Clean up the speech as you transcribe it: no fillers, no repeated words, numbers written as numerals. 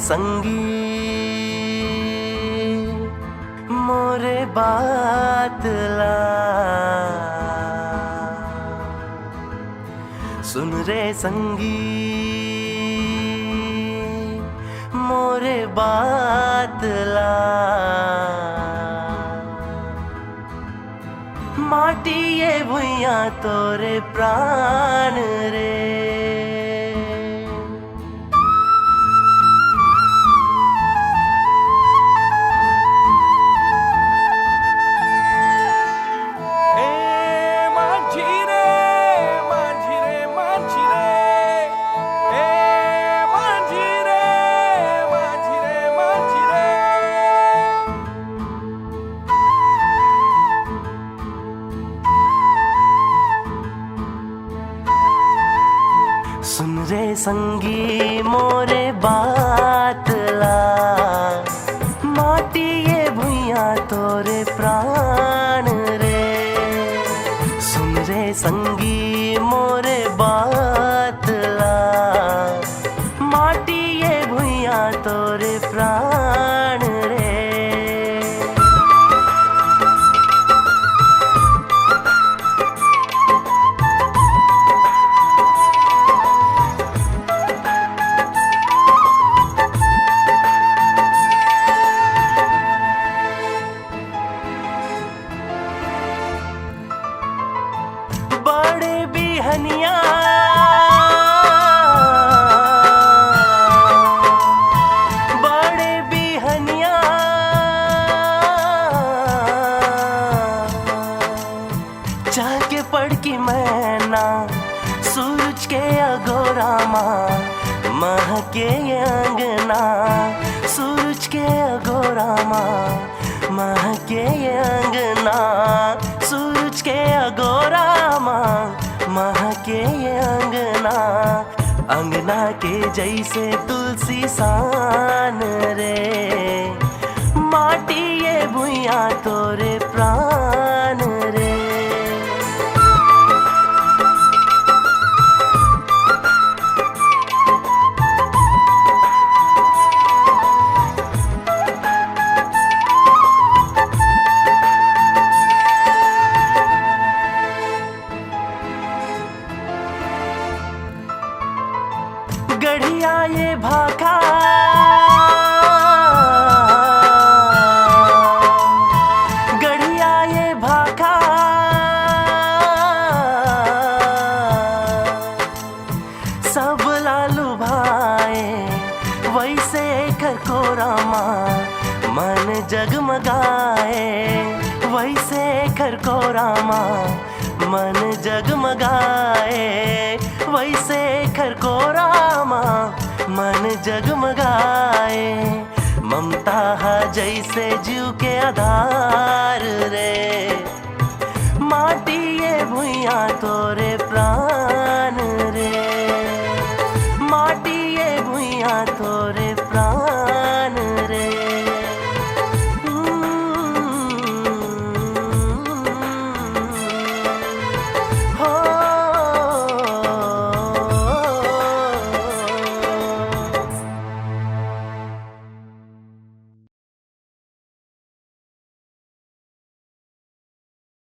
संगी मोरे बात ला, सुन रे संगी मोरे बात ला। माटी ये भुइया तोरे प्राण रे, सुन रे संगी मोरे बात ला। माटी ये भुइया तोरे प्राण रे, सुन रे संगी मोरे बात ला। माटी ये भुइया तोरे प्राण रे। बड़े बिहनिया बड़े बिहनिया जाके पढ़ की मैना सूरज के अगोरा माँ महके अंगना। सूरज के अगोरा माँ महके अंगना। सूरज के अगोरा माँ महके अंगना। अंगना के जैसे तुलसी सान रे, माटी ये भुइया तोरे प्राण रे। गढ़िया ये भाखा गढ़िया ये भाखा सब लालू भाए वैसे खरकोरा माँ मन जगमगाए। वैसे खरकोरा माँ मन जगमगाए। वैसे खरकोरा माँ मन जगमगाए। ममता हा जैसे जीव के आधार